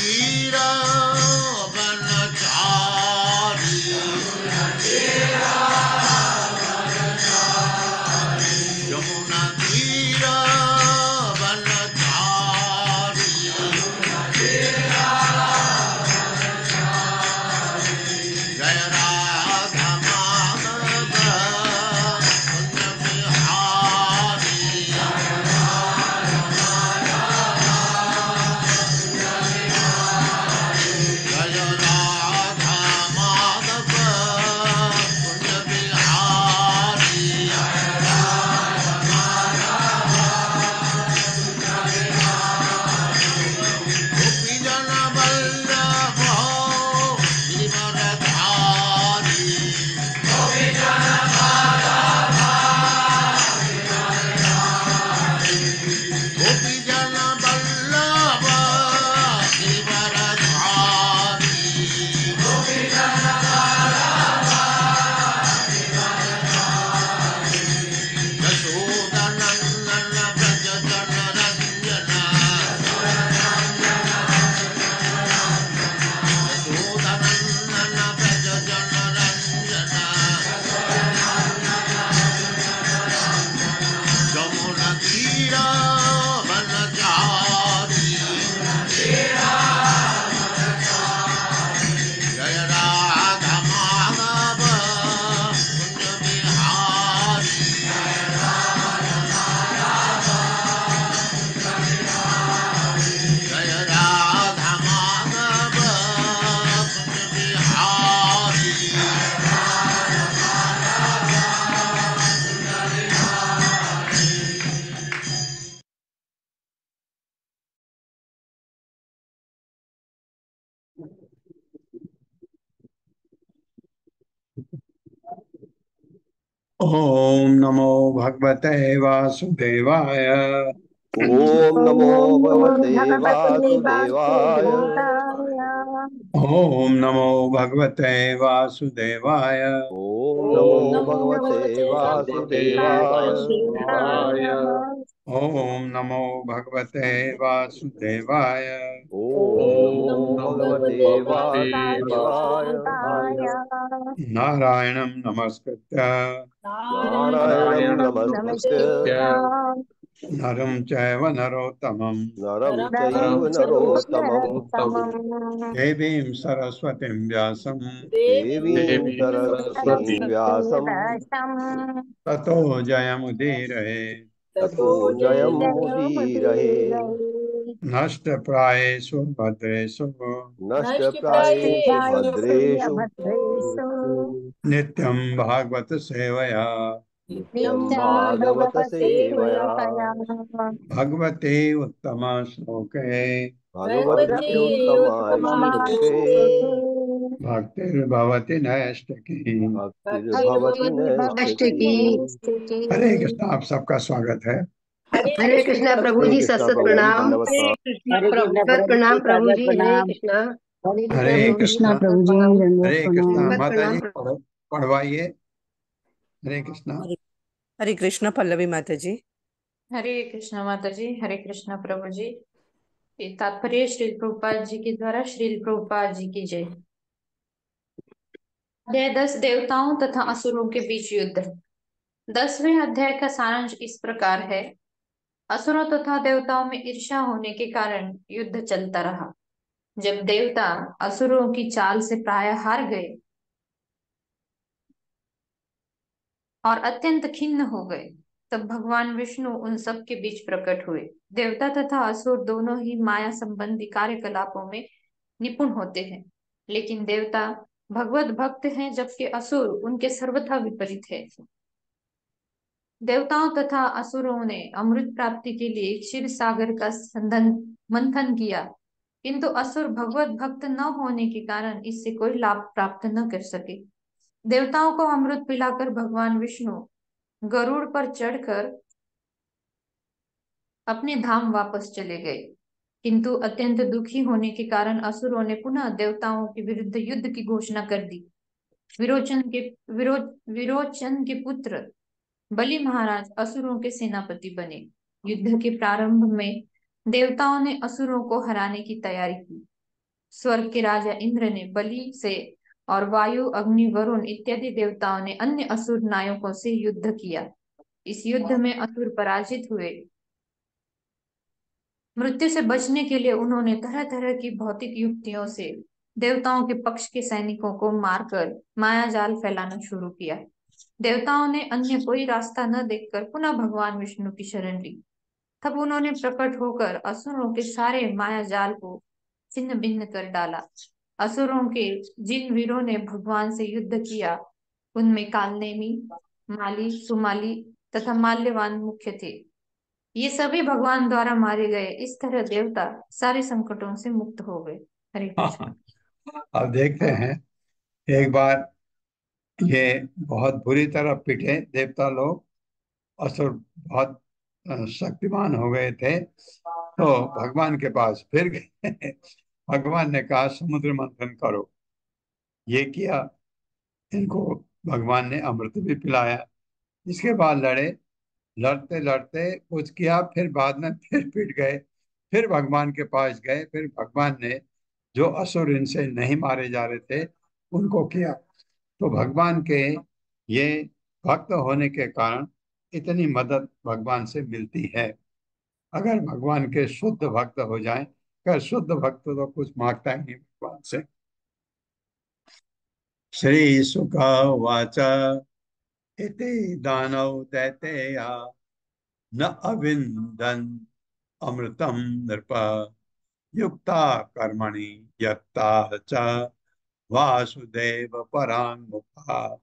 तीर वनचारी यमुना तीर वनचारी जय राधा माधव कुंज बिहारी जय राधा माधव कुंज बिहारी गोपी जन वल्लभ गिरिवरधारी गोपी जन वल्लभ गिरिवरधारी यशोदनंदन व्रज जन रंजन यशोदनंदन व्रज जन रंजन यमुना तीर वनचारी जय राधा माधव कुंज बिहारी जय राधा माधव कुंज बिहारी ओम नमो भगवते वासुदेवाय। ओम नमो भगवते वासुदेवाय। ओम नमो भगवते वासुदेवाय। ओम नमो भगवते वासुदेवाय। ओम नमो भगवते वासुदेवाय। ओम नमो भगवते वासुदेवाय। नारायणं नमस्कृत्य नारायणं नमस्कृत्य नरं चैव नरोत्तमं नरं चैव नरोत्तमं देवीं सरस्वतीं व्यासं देवीं सरस्वतीं व्यासं ततो जयमुदीरये। ततो जयमुदीरये। नष्टप्रायेषु भद्रेषु नष्टप्रायेषु भद्रेषु नित्यं भागवत सेवया नित्यं भागवत सेवया भगवते उत्तम श्लोके भगवती उत्तमश्लोके भक्तिर्भवति नैष्ठिकी। भक्तिर्भवति नैष्ठिकी। हरे कृष्ण। आप सबका स्वागत है। हरे कृष्णा प्रभु हरे जी, कृष्णा सत प्रभु जी, प्रणाम। दंडवत प्रणाम। प्रणाम प्रभु जी, हरे कृष्णा। हरे कृष्णा प्रभु जी, हरे कृष्णा। दंडवत माता प्रणाम। जी पढ़वाइए। हरे कृष्णा। हरे कृष्णा पल्लवी माता जी। हरे कृष्णा माता जी, हरे कृष्णा प्रभु जी। ये तात्पर्य श्री प्रभुपाद जी के द्वारा श्रील प्रभुपाद जी की जय। अध्याय 10 देवताओं तथा असुरों के बीच युद्ध। 10वें अध्याय का सारांश इस प्रकार है। असुरों तथा देवताओं में ईर्ष्या होने के कारण युद्ध चलता रहा। जब देवता असुरों की चाल से प्राय हार गए और अत्यंत खिन्न हो गए, तब भगवान विष्णु उन सब के बीच प्रकट हुए। देवता तथा असुर दोनों ही माया संबंधी कार्यकलापों में निपुण होते हैं, लेकिन देवता भगवत भक्त हैं, जबकि असुर उनके सर्वथा विपरीत है। देवताओं तथा असुरों ने अमृत प्राप्ति के लिए क्षीर सागर का मंथन किया, किंतु असुर भगवत भक्त न होने के कारण इससे कोई लाभ प्राप्त न कर सके। देवताओं को अमृत पिलाकर भगवान विष्णु गरुड़ पर चढ़कर अपने धाम वापस चले गए, किंतु अत्यंत दुखी होने के कारण असुरों ने पुनः देवताओं के विरुद्ध युद्ध की घोषणा कर दी। विरोचन के पुत्र बलि महाराज असुरों के सेनापति बने। युद्ध के प्रारंभ में देवताओं ने असुरों को हराने की तैयारी की। स्वर्ग के राजा इंद्र ने बलि से और वायु, अग्नि, वरुण इत्यादि देवताओं ने अन्य असुर नायकों से युद्ध किया। इस युद्ध में असुर पराजित हुए। मृत्यु से बचने के लिए उन्होंने तरह तरह की भौतिक युक्तियों से देवताओं के पक्ष के सैनिकों को मारकर माया जाल फैलाना शुरू किया। देवताओं ने अन्य कोई रास्ता न देखकर पुनः भगवान विष्णु की शरण ली। तब उन्होंने प्रकट होकर असुरों के सारे माया जाल को छिन्न भिन्न कर डाला। असुरों के जिन वीरों ने भगवान से युद्ध किया उनमें कालनेमी, माली, सुमाली तथा माल्यवान मुख्य थे। ये सभी भगवान द्वारा मारे गए। इस तरह देवता सारे संकटों से मुक्त हो गए। हरे कृष्ण। अब देखते हैं, एक बार ये बहुत बुरी तरह पिटे देवता लोग, असुर बहुत शक्तिमान हो गए थे, तो भगवान के पास फिर गए। भगवान ने कहा समुद्र मंथन करो। ये किया, इनको भगवान ने अमृत भी पिलाया। इसके बाद लड़े, लड़ते लड़ते कुछ किया, फिर बाद में फिर पिट गए। फिर भगवान के पास गए, फिर भगवान ने जो असुर इनसे नहीं मारे जा रहे थे उनको किया। तो भगवान के ये भक्त होने के कारण इतनी मदद भगवान से मिलती है। अगर भगवान के शुद्ध भक्त हो जाएं, अगर शुद्ध भक्त तो कुछ मांगता ही नहीं भगवान से। श्री शुक वाच इति दानव दैतेया न अविन्दन् अमृतम नृप युक्ता कर्मणि यत्ता च वासुदेव परांगमुखा।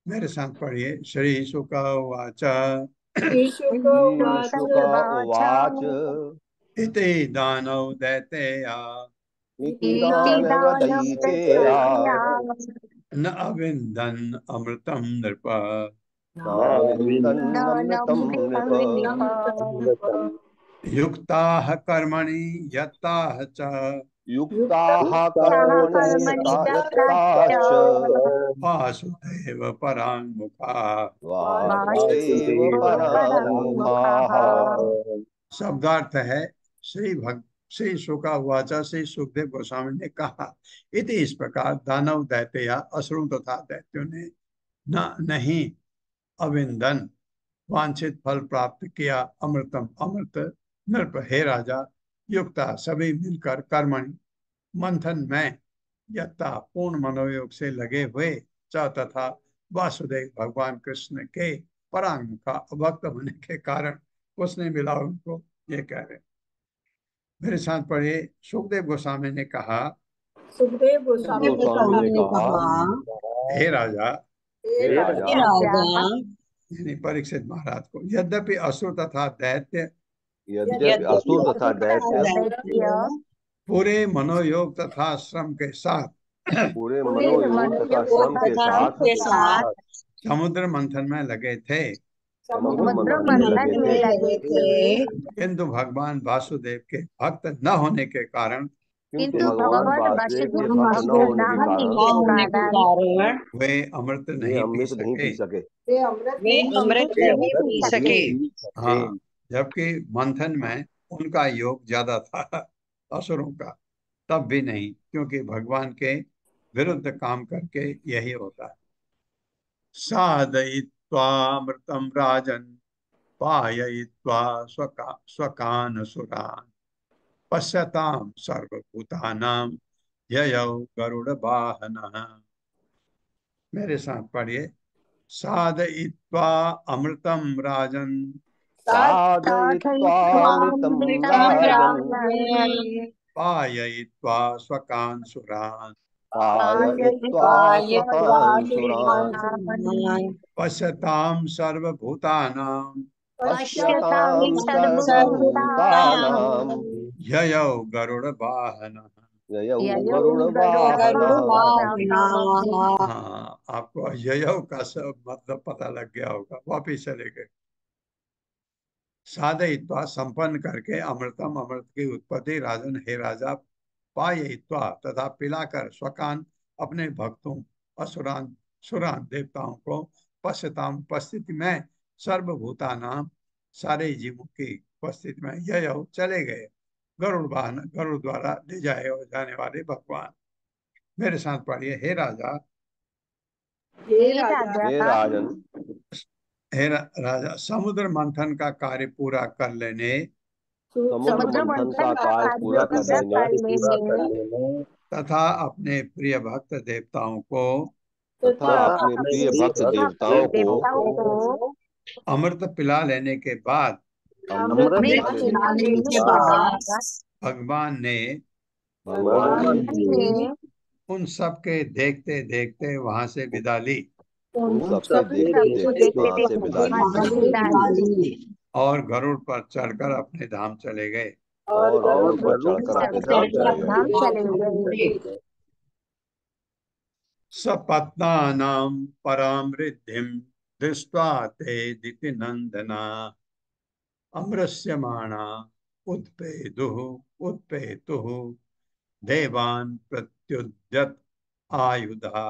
मेरे साथ पढ़िए। श्री शुक वाच श्रीशुक उवाच इति दानव दैतेया इति दानवदैतेया न अविन्दन् अमृतम नृप नाविन्दन्नमृतं नृप युक्ताः कर्मणि यत्ताः च युक्ताः कर्मणि यताश्च वासुदेव परांगमुखा। वासुदेव पराङ्मुखाः। शब्दार्थ है, श्री शुका वाचा, श्री सुखदेव गोस्वामी ने कहा, इति इस प्रकार दानव दैत्या असुरों तथा दैत्यों ने नहीं अविंदन वांछित फल प्राप्त किया अमृतम अमृत नृप हे राजा युक्ता सभी मिलकर कर्मणि मंथन में यत्ता पूर्ण मनोयोग से लगे हुए च तथा वासुदेव भगवान कृष्ण के परांग का अभक्त होने के कारण कुछ नहीं मिला उनको, ये कह रहे। मेरे साथ पढ़िए। सुखदेव गोस्वामी ने कहा, गोस्वामी ने कहा, हे राजा, हे राजा, यानी परीक्षित महाराज को, यद्यपि असुर तथा दैत्य यद्यपि असुर तथा दैत्य पूरे मनोयोग तथा श्रम के साथ पूरे मनोयोग तथा श्रम के साथ समुद्र मंथन में लगे थे, समुद्र मंथन में लगे थे, किंतु भगवान वासुदेव के भक्त न होने के कारण किंतु भगवान वासुदेव के भक्त न होने के कारण वे अमृत वे नहीं पी अमृत नहीं पी सके। सके। हाँ, जबकि मंथन में उनका योग ज्यादा था असुरों का, तब भी नहीं, क्योंकि भगवान के विरुद्ध काम करके यही होता है। साधयित्वामृतं राजन् पाययित्वा स्वकान् सुरान् पश्यतां सर्वभूतानां ययौ गरुडवाहनः। मेरे साथ पढ़िए। साधयित्वा अमृतं राजन् साधयित्वामृतं राजन् पाययित्वा स्वकान् सुरान् पाययित्वा स्वकान् सुरान् पश्यतां सर्वभूतानां पश्यतां सर्वभूतानां ययौ गरुडवाहनः। ययौ गरुडवाहनः। हाँ, आपको ययौ का सब मतलब पता लग गया होगा, वापिस चले गए। साधयित्वा संपन्न करके अमृतम अमृत की उत्पत्ति राजन हे राजा पाययित्वा तथा पिलाकर स्वकान अपने भक्तों असुरान सुरान देवताओं को पश्यताम उपस्थिति में सर्वभूतानाम सारे जीवों की उपस्थिति में यह चले गए, गरुड़ वाहन, गरुड़ द्वारा ले जाए और जाने वाले भगवान। मेरे साथ पढ़िए। हे राजा, हे राजा, हे राजन, हे राजा, समुद्र मंथन का कार्य पूरा कर लेने समुद्र मंथन का कार्य पूरा कर लेने तथा अपने प्रिय भक्त देवताओं को तथा अपने प्रिय भक्त देवताओं को अमृत पिला लेने के बाद अमृत अमृत पिला लेने लेने के के बाद बाद भगवान ने भगवान ने उन सब के देखते देखते वहां से विदा ली उन सबसे देखते देखते वहां से विदा ली और गरुड़ पर चढ़कर अपने धाम चले गए। और गरुड़ पर चढ़कर अपने धाम धाम चले चले गए। गए। सपत्नानां पराम रिद्धिं दृष्ट्वा ते दितिनन्दना अमृष्यमाणा उत्पेदुः उत्पेतुः देवान् प्रत्युद्यत आयुधा।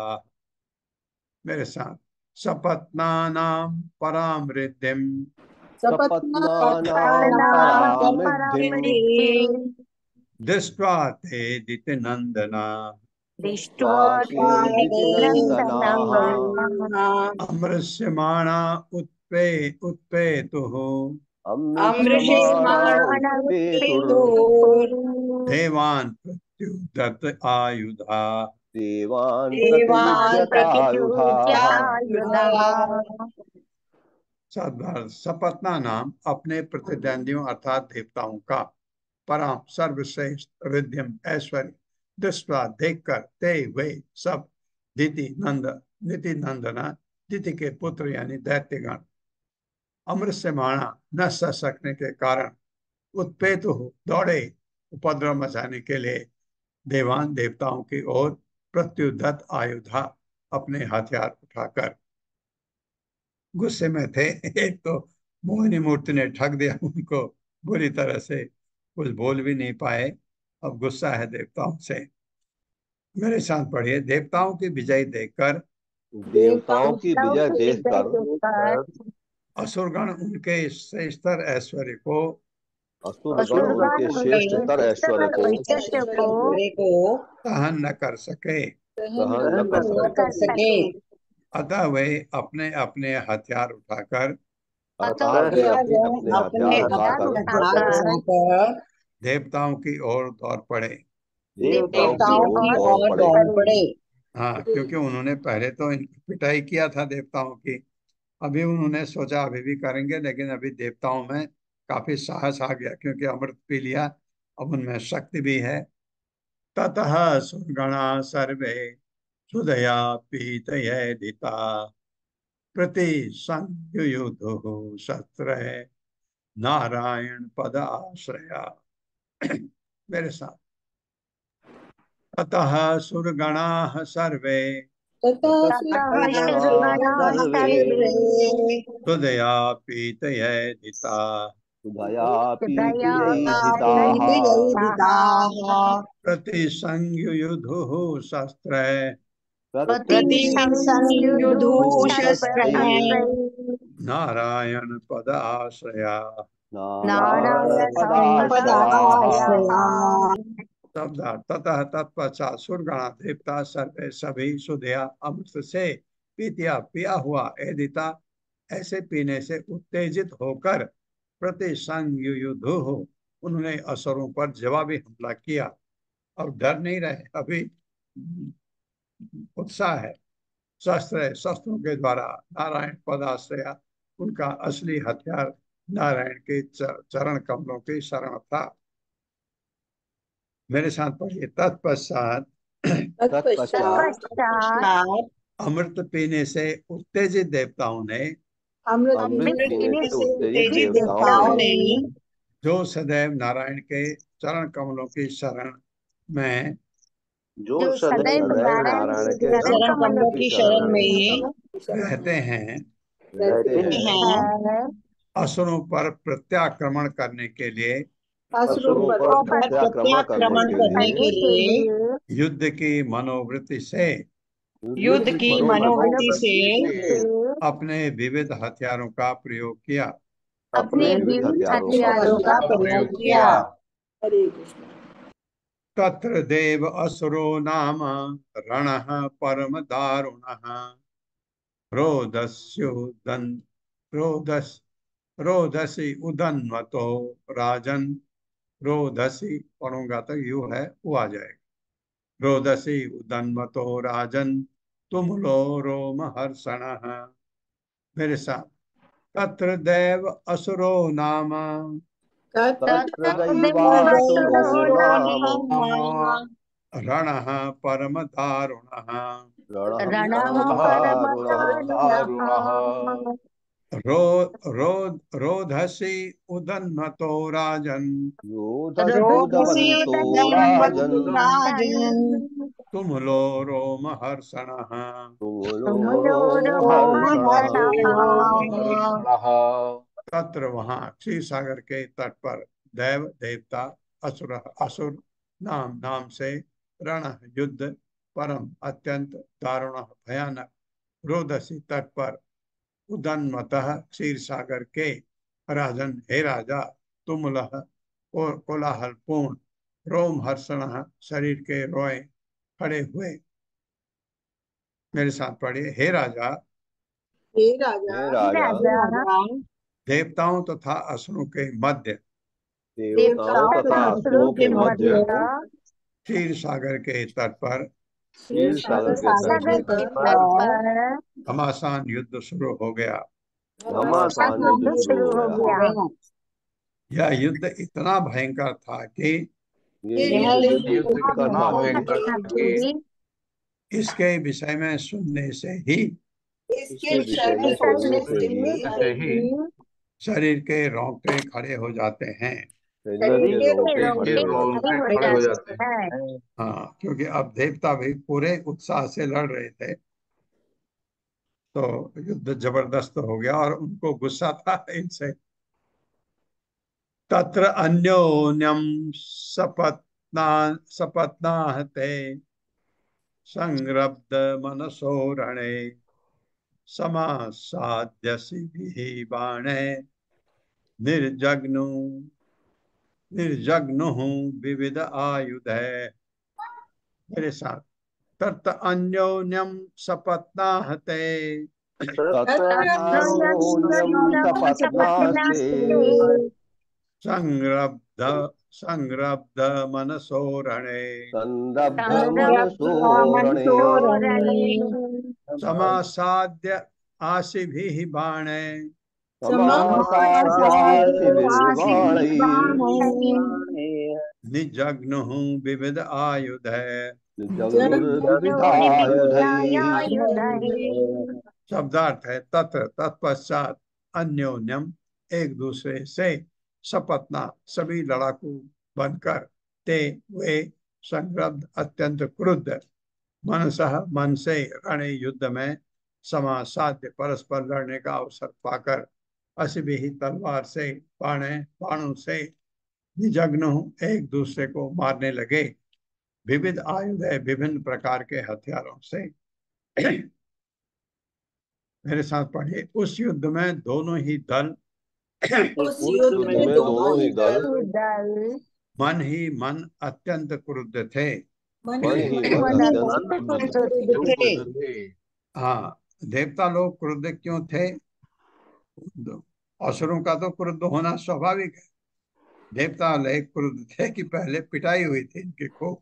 मेरे साथ। सपत्नानां पराम रिद्धिं सपत्नानां परामृद्धिं दृष्ट्वा ते दितिनन्दना दृष्ट्वा दितिनन्दनाः अमृष्यमाणा उत्पेतुः अमृष्यमाणा उत्पेतुर् देवान् प्रत्युदत आयुधा। देवान् प्रत्युद्यतायुधाः। सपत्ना नाम अपने प्रतिद्वंदियों अर्थात देवताओं का परम सर्वश्रेष्ठ रिद्धिम ऐश्वर्य दृष्टवा देखकर ते वे सब नीति नंदना दिति के पुत्र यानी दैत्यगण अमृष्यमाणा न सह सकने के कारण उत्पेत हो दौड़े उपद्रव मचाने के लिए देवान देवताओं की ओर प्रत्युदत आयुधा अपने हथियार उठाकर। गुस्से में थे। एक तो मोहिनी मूर्ति ने ठग दिया उनको बुरी तरह से, कुछ बोल भी नहीं पाए। अब गुस्सा है देवताओं से। मेरे साथ पढ़िए। देवताओं की विजय देखकर देवताओं की विजय देखकर असुरगण उनके श्रेष्ठतर ऐश्वर्य को असुरगण उनके श्रेष्ठतर ऐश्वर्य को सहन न कर सके। अतः वे अपने अपने हथियार उठाकर देवताओं की ओर दौड़ पड़े। हाँ, क्योंकि उन्होंने पहले तो इनकी पिटाई किया था देवताओं की। अभी उन्होंने सोचा अभी भी करेंगे, लेकिन अभी देवताओं में काफी साहस आ गया क्योंकि अमृत पी लिया, अब उनमें शक्ति भी है। ततः सुरगणा सर्वे सुदया पीतयेदिता प्रति संयुयुधुः शस्त्र नारायण पद आश्रया। मेरे साथ। ततः सुरगणाः सर्वे सुदया पीतयेदिता प्रति संयुयुधुः शस्त्र नारायण पद आश्रया। ततः तत्पश्चात सुरगणा देवता सर्वे सभी सुदया अमृत से पीतिया पिया हुआ एदिता ऐसे पीने से उत्तेजित होकर प्रति संयुयुधु हो उन्होंने असुरों पर जवाबी हमला किया। अब डर नहीं रहे, अभी उत्साह है। शस्त्रों के द्वारा नारायण पदाश्रया उनका असली हथियार नारायण के चरण कमलों की शरण था। मेरे साथ पढ़िए। तत्पश्चात अमृत पीने से उत्तेजित देवताओं ने जो सदैव नारायण के चरण कमलों की शरण में रहते हैं असुरों पर प्रत्याक्रमण करने के लिए युद्ध की मनोवृत्ति से अपने विविध हथियारों का प्रयोग किया। हरे कृष्ण। तत्र देव असुरो नाम रणः परम दारुणः रोदस्युदन् रोदस रोदसी उदन्वतो राजन। रोदसी पढ़ूंगा तो यू है वो आ जाएगा। रोदसी उदन्वतो राजन तुम लो रोम हर्षण। मेरे साथ। तत्र देव असुरो नाम तत्र दैवासुरो तत्रदैवासुरो नाम नाम रणः परम दारुणः रणः रणः परम दारुणः परमदारुणः रो रो रोधसी उदन्वतो राजन रोदसी योधस्युदमन्तो राजन् तदन्वतो राजन् तुम लो रोम हर्षण। तुमुलो तुमुलो रोमहर्षणः रोमहर्षणः तत्र वहां क्षीर सागर के तट पर देव देवता असुर असुर नाम नाम से रण युद्ध परम अत्यंत दारुण भयानक रोदसी तट पर उदन्मतः क्षीर सागर के राजन हे राजा तुमुलः कोलाहल पूर्ण रोम हर्षण शरीर के रोए खड़े हुए। मेरे साथ पढ़िए हे राजा हे राजा हे हे राजा राजा देवताओं तथा असुरों के मध्य देवताओं देवताओं तथा तथा असुरों असुरों के के मध्य मध्य क्षीर सागर के तट पर क्षीर सागर के तट सागर के के तट तट पर पर घमासान युद्ध शुरू हो गया। घमासान युद्ध युद्ध शुरू शुरू हो हो गया। गया। यह युद्ध इतना भयंकर था कि ये ये युद्ध युद्ध इतना इतना भयंकर था कि भयंकर था कि इसके विषय में सुनने से ही इसके इसके विषय विषय में में सुनने सुनने से से ही ही शरीर के रोंगटे खड़े हो जाते हैं। शरीर शरीर के के रोंगटे खड़े रोंगटे हो जाते खड़े हैं। हो जाते हैं। हाँ, क्योंकि अब देवता भी पूरे उत्साह से लड़ रहे थे तो युद्ध जबरदस्त हो गया और उनको गुस्सा था इनसे। तत्र अन्योन्यम सपत्ना सपत्नाहते संरब्ध मनसो रणे समासाद्य शिभिः बाणे निर्जग्नु निर्जग्नु विविध आयुधे। मेरे साथ। तत् अन्योन्यम सपत्नाहते तत्रान्योन्यं सपत्नास्ते संरब्ध संरब्ध मनसो रणे संरब्धमनसो रणे समासाद्य आशिभिः बाणे समासाद्यासिभिर्बाणैः निजग्नुः विविध आयुधे। जग्मुर्विविधायुधैः। शब्दार्थ है तत्र तत्पश्चात अन्योन्यम एक दूसरे से सपत्ना सभी लड़ाकू बनकर ते वे संरब्ध अत्यंत क्रुद्ध मनसः मन से रण युद्ध में समासाध्य परस्पर लड़ने का अवसर पाकर असिभि ही तलवार से बाणों से निजग्न एक दूसरे को मारने लगे। विविध आयुध है विभिन्न प्रकार के हथियारों से। मेरे साथ पढ़िए उस युद्ध में दोनों ही दल उस युद्ध में दोनों ही दल मन ही मन अत्यंत क्रुद्ध थे। मन ही मन अत्यंत क्रुद्ध थे। क्रुद्ध थे। हाँ, देवता लोग क्रुद्ध क्यों थे? असुरों का तो क्रुद्ध होना स्वाभाविक है। देवता लोग क्रुद्ध थे कि पहले पिटाई हुई थी इनके खूब,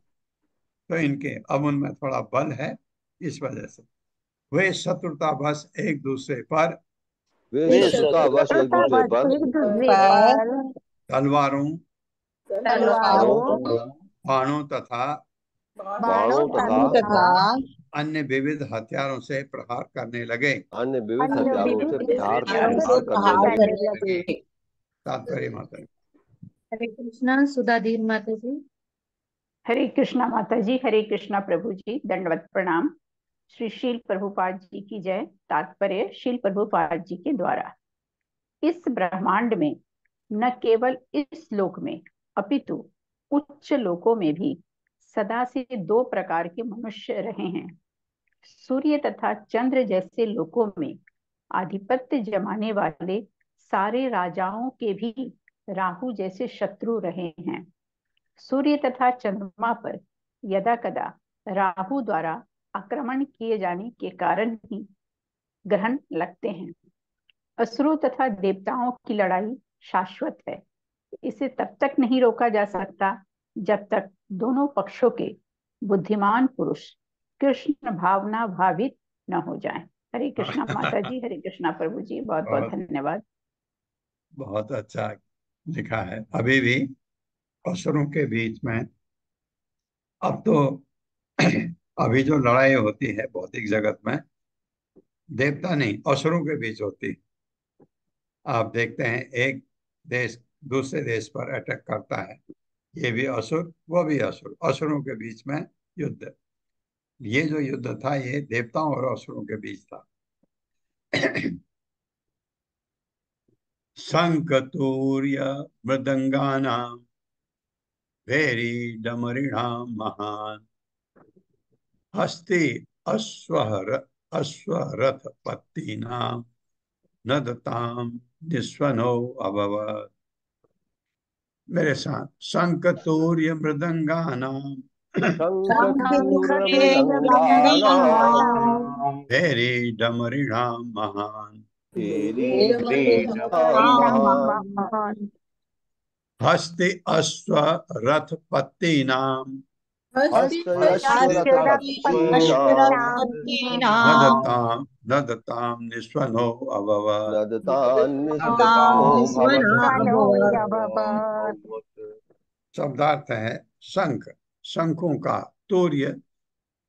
तो इनके अब उनमें थोड़ा बल है, इस वजह से वे शत्रुता बस एक दूसरे पर वे शत्रुतावश एक दूसरे पर तलवारों तलवारों बाणों तथा बाणों तथा अन्य विविध हथियारों से प्रहार करने लगे। अन्य विविध हथियारों से प्रहार करने लगे। तात्पर्य माता। हरे कृष्णा सुधाधीर माता जी। हरे कृष्णा माता जी, हरे कृष्णा प्रभु जी, दंडवत प्रणाम। श्री शील प्रभुपाद जी की जय। तात्पर्य शील प्रभुपाद जी के द्वारा इस ब्रह्मांड में न केवल इस लोक में अपितु उच्च लोकों में भी सदा से दो प्रकार के मनुष्य रहे हैं। सूर्य तथा चंद्र जैसे लोकों में आधिपत्य जमाने वाले सारे राजाओं के भी राहु जैसे शत्रु रहे हैं। सूर्य तथा चंद्रमा पर यदा कदा राहु द्वारा आक्रमण किए जाने के कारण ही ग्रहण लगते हैं। असुरों तथा देवताओं की लड़ाई शाश्वत है। इसे तब तक नहीं रोका जा सकता जब तक दोनों पक्षों के बुद्धिमान पुरुष कृष्ण भावना भावित न हो जाएं। हरे कृष्णा माता जी, हरे कृष्णा प्रभु जी, बहुत बहुत धन्यवाद। बहुत अच्छा लिखा है। अभी भी असुरों के बीच में, अब तो अभी जो लड़ाई होती है भौतिक जगत में, देवता नहीं असुरों के बीच होती। आप देखते हैं एक देश दूसरे देश पर अटैक करता है, ये भी असुर वो भी असुर, असुरों के बीच में युद्ध। ये जो युद्ध था ये देवताओं और असुरों के बीच था। शंख तूर्य मृदंगानां भेरी डमरिणाम महान हस्ति अश्वरथ पत्तीनां नदताम निस्वनो अभवत्। मेरे साथ शंख तूर्य मृदंगानां भेरी डमरिणाम महान हस्ति अश्व रथ पत्तीनां नदतां निस्वनो अभवत्। शब्दार्थ है शंख, शंखों का, तूर्य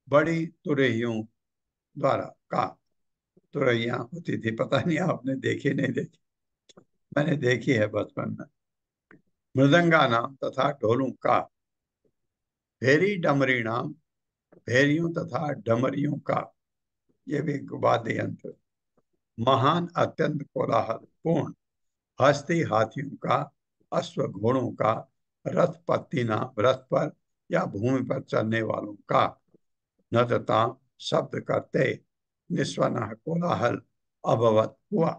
बड़ी तुरहियों द्वारा का, तुरहियां होती थी, पता नहीं आपने देखी नहीं देखी, मैंने देखी है बचपन में। मृदंगा नाम तथा ढोलों का, भेरी डमरी नाम, भेरियों तथा डमरियों का, ये भी वाद्य यंत्र। महान अत्यंत कोलाहल पूर्ण, हस्ती हाथियों का, अश्व घोड़ों का, रथ पत्तीना रथ पर या भूमि पर चलने वालों का, नदता शब्द करते, निस्वन कोलाहल अभवत हुआ।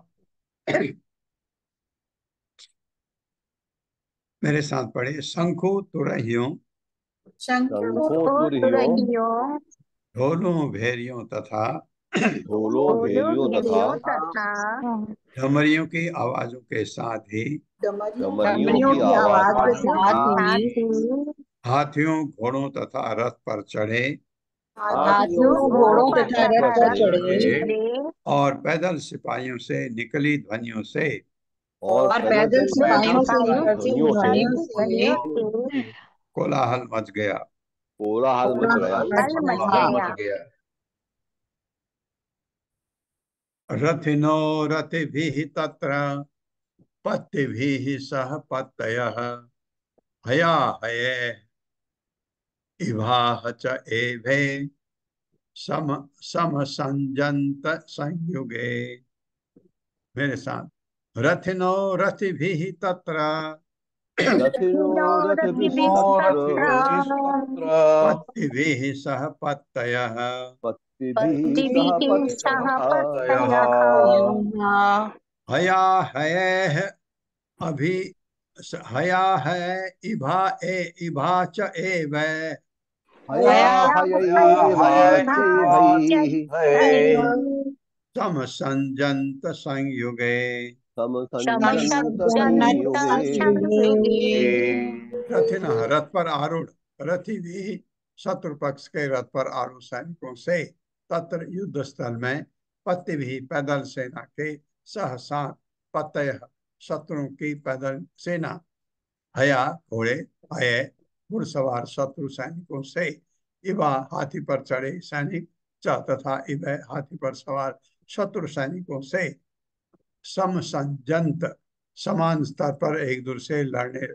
मेरे साथ पढ़े, शंखो तुरहियों ढोलों भेरियों तथा डमरियों की आवाजों के साथ ही हाथियों घोड़ों तथा रथ पर चढ़े और पैदल सिपाहियों से निकली ध्वनियों से कोलाहल मच गया। रथिनो रथिभिः तत्र पत्तिभिः सह पत्तयः हया हये इभाः च एभे सम संजंत संयुगे। मेरे साथ, रथिनो रथिभिः तत्र पत्तिभिः सह पत्तयः हया हयैः अभि हया है इभा ए इभा च एव सम संजंत संयुगे। रथिन रथ पर आरूढ़, रथी भी शत्रु पक्ष के रथ पर आरूढ़ सैनिकों से तत्र युद्ध स्थल में, पत्ति भी पैदल सेना के सह साथ, पत्तय शत्रुओं की पैदल सेना, हया घोड़े, हय घुड़सवार शत्रु सैनिकों से, इवा हाथी पर चढ़े सैनिक, च तथा इव हाथी पर सवार शत्रु सैनिकों से, सम संजंत समान स्तर पर एक दूसरे से लड़ने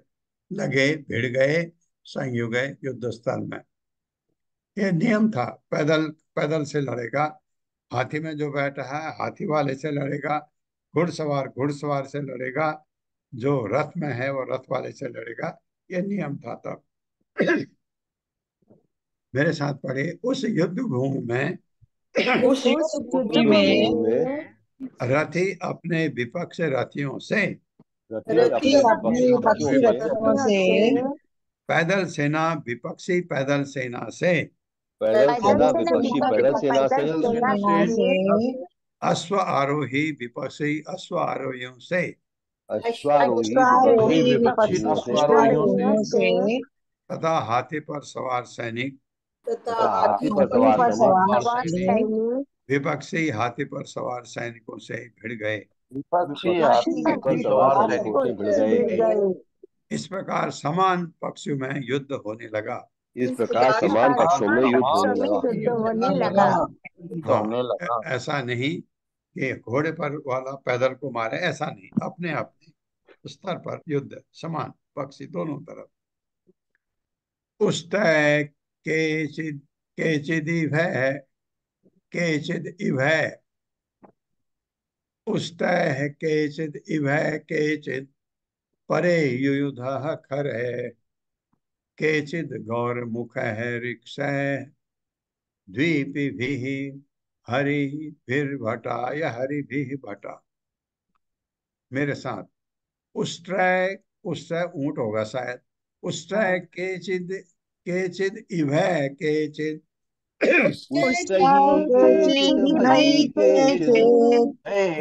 लगे, भिड़ गए, संयुग युद्ध स्थल में। यह नियम था, पैदल पैदल से लड़ेगा, हाथी में जो बैठा है हाथी वाले से लड़ेगा, घुड़सवार घुड़सवार से लड़ेगा, जो रथ में है वो रथ वाले से लड़ेगा, यह नियम था तब। मेरे साथ पढ़े, उस युद्ध भूमि में रथी अपने विपक्ष रथियों से पैदल सेना विपक्षी पैदल सेना से, पैदल सेना पैदल सेना विपक्षी पैदल विपक्षी सेना से, पैदल सेना से, अश्व आरोही विपक्षी अश्व आरोहियों से, अश्वारोही अश्वारोही विपक्षी विपक्षी अश्वारोहियों से, अश्वारोहियों से, तथा हाथी पर सवार सैनिक तथा हाथी पर हाथियों सवार पर सैनिक सवार सैनिक, विपक्षी हाथी पर सवार सैनिकों से भिड़ गए। विपक्षी विपक्षी हाथी हाथी पर पर सवार सवार सैनिकों से भिड़ भिड़ गए। गए। इस प्रकार समान पक्षों में युद्ध होने लगा। इस प्रकार समान पक्षों में युद्ध होने लगा। युद्ध होने लगा। होने तो लगा। ऐसा नहीं कि घोड़े पर वाला पैदल को मारे, ऐसा नहीं, अपने अपने स्तर पर युद्ध, समान पक्षी दोनों तरफ। उस्तय केचिद केचिदिव केचिद इव, उस्तय केचिद इव केचिद परे युयुधः खरे, केचिद गौरमुख ऋक्षय द्वीपिभिः हरिभिर्भटाय हरिभिः भटा। मेरे साथ उष्ट्रय, उष्ट्रय ऊंट होगा शायद, उष्ट्रय केचिद केचिद इव केचिद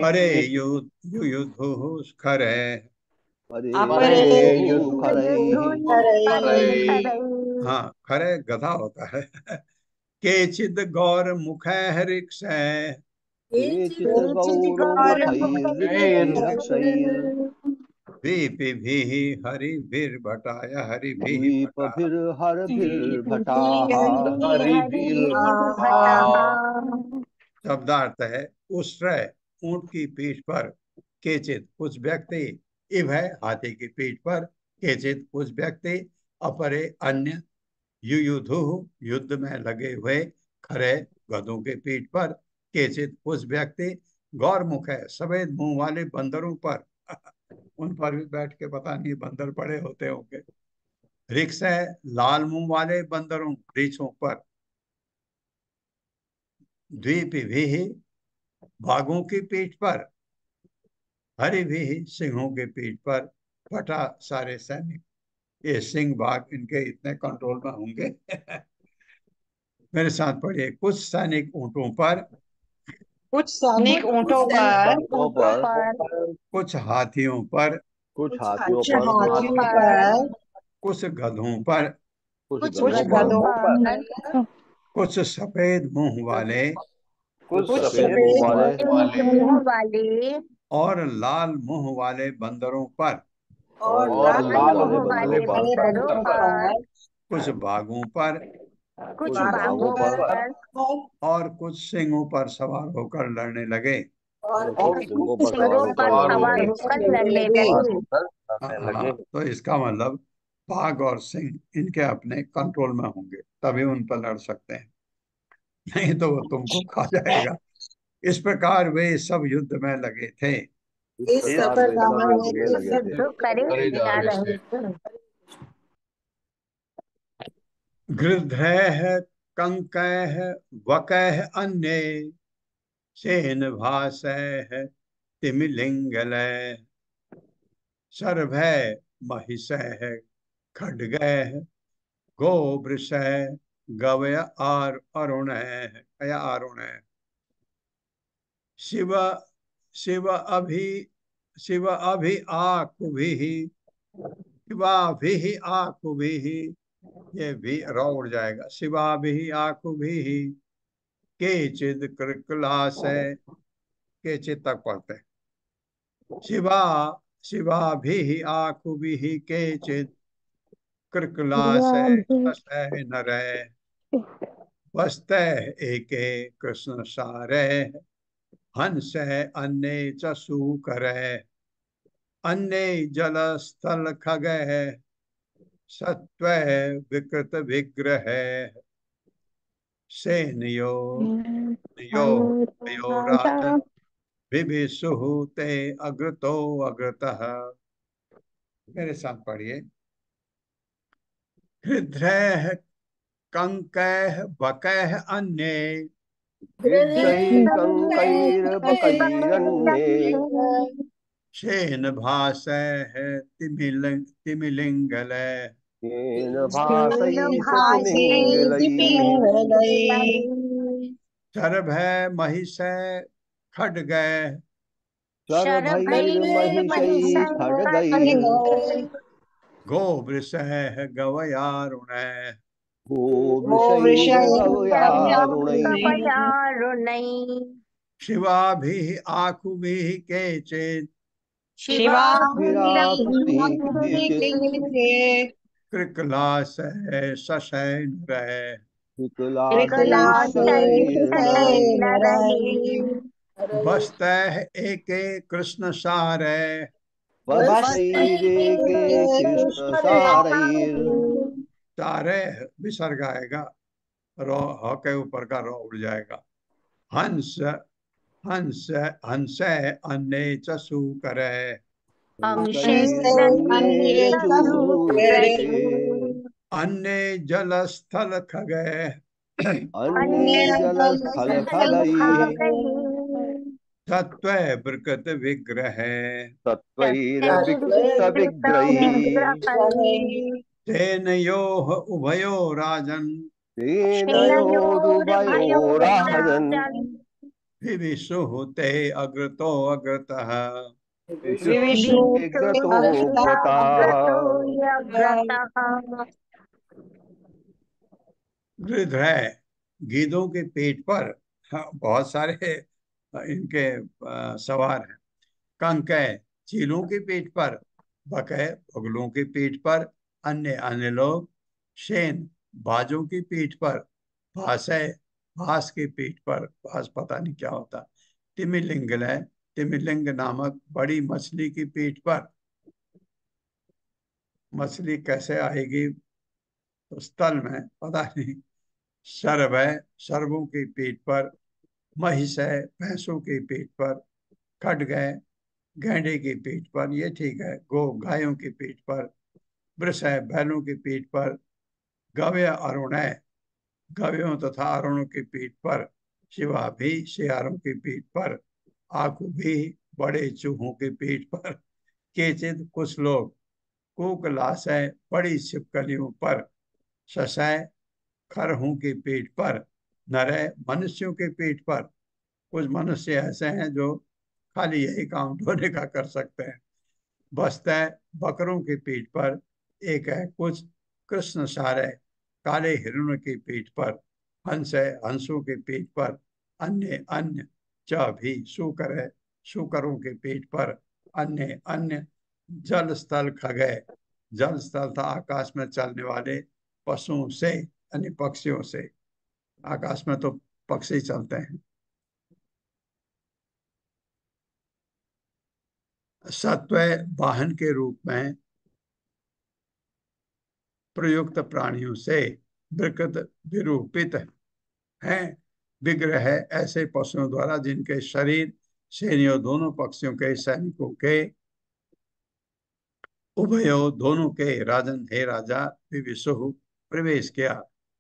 परे युयुधुः खरे, परे युयुधु खरैः। हाँ खरे गधा होता है। केचिद गौर मुख ऋक्षय, केचित् गौरमुखैर्ऋक्षैर् द्वीपिभिः हरिभिर्भटाय हरिभिः भटा। द्वीपभिर्हरभिर्भटाः। शब्दार्थ है उष्ट्रय ऊंट की पीठ पर, केचित कुछ व्यक्ति, इव है हाथी की पीठ पर, केचित कुछ व्यक्ति, अपरे अन्य, युयुधु युद्ध में लगे हुए, खरे गधों के पीठ पर, केचित कुछ व्यक्ति, गौरमुख है सफेद मुंह वाले बंदरों पर, उन पर भी बैठ के पता नहीं बंदर बड़े होते होंगे। रिक्स है लाल मुंह वाले बंदरों वृक्षों पर, द्वीप भी बाघों की पीठ पर, हरि भी सिंहों के पीठ पर, पटा सारे सैनिक। ये सिंह बाघ इनके इतने कंट्रोल में होंगे। मेरे साथ पढ़िए, कुछ सैनिक ऊंटों पर, कुछ सैनिक ऊंटों पर, कुछ हाथियों पर, कुछ हाथियों पर, कुछ गधों पर, कुछ कुछ गधों पर, कुछ सफेद मुंह वाले, कुछ सफेद मुंह वाले और लाल मुंह वाले बंदरों पर, और लाल मुंह वाले बंदरों पर, कुछ बाघों पर, कुछ बाघों पर, और कुछ सिंहों पर सवार होकर लड़ने लगे। कुछ सिंहों पर सवार होकर लड़ने लगे। हाँ, तो इसका मतलब बाघ और सिंह इनके अपने कंट्रोल में होंगे, तभी उन पर लड़ सकते हैं, नहीं तो वो तुमको खा जाएगा। इस प्रकार वे सब युद्ध में लगे थे। गृध्रैः कंकैः वकैः अन्ये, सेन भासैः तिमिलिंगलैः, शरभैः महिषैः खड्गैः, गोवृषैः गवय अरुणैः, शिव शिव अभि शिव अभि आकुभिः, शिवाभिः आकुभिः, ये भी रौ उड़ जाएगा, शिवाभिः आकुभिः, केचिद कृकलाशय, केचिद तक पढ़ते हैं, शिवाभिः आकुभिः, केचिद कृकलाशय नरैः, वस्तैः एके कृष्ण सारैः, हंसैः अन्ये च सूकरैः, अन्ये जलस्थल खगैः, सत्वैः विकृत विग्रहैः, सेनयो राजन् विभिषुः ते अग्रतो अग्रतः। मेरे साथ पढ़िए, हृद्रैः कंकैः बकैः अन्ये, शेन भासैः तिमिलिंगलैः, येन येन भासैः भासैः पिङ्गलैः शरभय महिषय खड्गय शरभैर्महिषैः खड्गैः गोवृषः गवयारुणः गोवृषैर्गवयारुणैः शिवाभिः आकुभिः केचित् शिवाभिराकुभिः केचित् कृकलासः शशैर्नरः विकलाशयैर्नरैः बस्तः एके कृष्णसारः वत्सैरेके कृष्णसारैर् सारे विसर्ग आएगा, रो ह के ऊपर का रो उड़ जाएगा। हंस हंस हंस अन्य चसु करे अन्य जल स्थल खगे अन्ये जलस्थल खगैः तत्व बृकत विग्रह तत्त्वैर्विकृत विग्रहैः तेनयोः उभयो राजन् तेनयोरुभयोराहजन् विविशुः ते अग्रतो अग्रतः विविशुग्रतो गृध्र गीदों के पेट पर बहुत सारे इनके सवार हैं। कंकय चीलों के पेट पर, बकय बगलों के पेट पर, अन्य अन्य लोग, शेन बाजों की पीठ पर, भासय भास के पेट पर, भास पता नहीं क्या होता, तिमिलिंग है तिमिलिंग नामक बड़ी मछली की पीठ पर। मछली कैसे आएगी तो स्थल में पता नहीं। सर्व है सर्वों की पीठ पर, महिष है भैंसों की पीठ पर, खड्ग है गैंडे की पीठ पर, ये ठीक है। गो गायों की पीठ पर, वृष है बैलों की पीठ पर, गव्य अरुण है गव्यों तथा अरुणों की पीठ पर, शिवा भी शियारों की पीठ पर, आकू भी बड़े चूहों की पीठ पर, केचित कुछ लोग, कुकलाशय बड़ी छिपकलियों पर, शशय खरहों की पीठ पर, नरय मनुष्यों की पीठ पर। कुछ मनुष्य ऐसे हैं जो खाली यही काम ढोने का कर सकते हैं। बस्तय बकरों की पीठ पर, एक है कुछ कृष्ण सारे काले हिरणों की पीठ पर, हंस है हंसों की पीठ पर, अन्य अन्य च भी शुकर है शुकरों की पीठ पर, अन्य अन्य जल स्थल खगय जल स्थल था आकाश में चलने वाले पशुओं से यानी पक्षियों से। आकाश में तो पक्षी चलते हैं। सत्व वाहन के रूप में प्रयुक्त प्राणियों से विकृत विरूपित है। विग्रह ऐसे पशुओं द्वारा जिनके शरीर सेनियों दोनों पक्षियों के सैनिकों के उभयो दोनों के राजन हे राजा विविशु प्रवेश किया।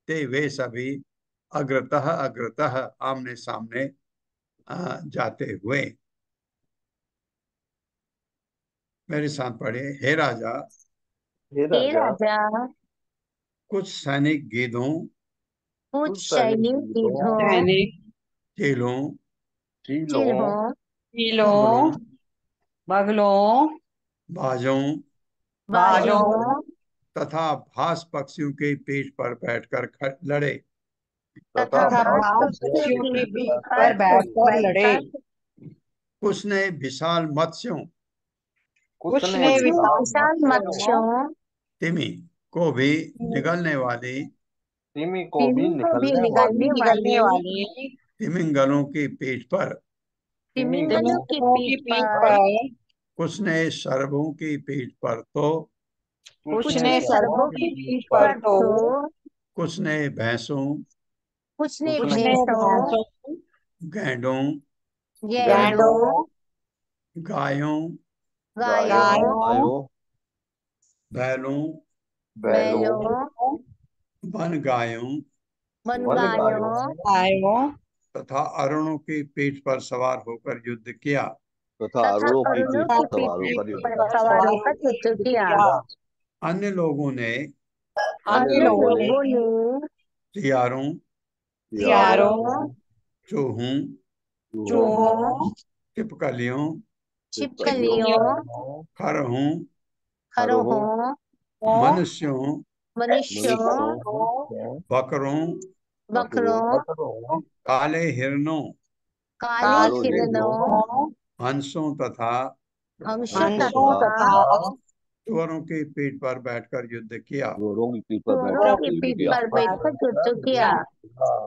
ते वे सभी अग्रतः अग्रतः आमने सामने जाते हुए। मेरे साथ पढ़े, हे राजा हे राजा कुछ सैनिक गीदों कुछ सैनिक गिद्धों चीलों चिल्हों बगलों बगलों बाजों बाजों तथा भास पक्षियों के पीठ पर बैठकर लड़े। तथा भास पक्षियों के पीठ पर बैठकर लड़े। कुछ ने विशाल मत्स्यों कुछ ने विशाल मत्स्यों तिमी को भी निगलने वाली तिमी को भी निगलने वाली तिमिंगलों की पीठ पर, तिमिंगलों की पीठ पर कुछ ने सर्वों की पीठ पर तो, कुछ ने सर्वों की पीठ पर तो, कुछ ने भैंसों कुछ ने भैंसों गैंडों गैंडों गायों गायों बैलों बैलों वन गायों गायों तथा अरुणों की पीठ पर सवार होकर युद्ध किया। तथा अरुणों की पीठ पर सवार होकर युद्ध सवार होकर युद्ध किया। अन्य लोगों ने अन्य लोगों ने तियारों, तियारों, चूहों, चूहों, छिपकलियों, छिपकलियों, खरहों, खरहों, मनुष्यों, मनुष्यों, बकरों, बकरों, काले हिरणों, काले हिरणों, हंसों तथा हंसों तथा चोरों की पीठ पर बैठकर युद्ध किया। चोरों की पीठ पर चोरों बैठकर की युद्ध पीठ किया। पर बैठकर युद्ध किया।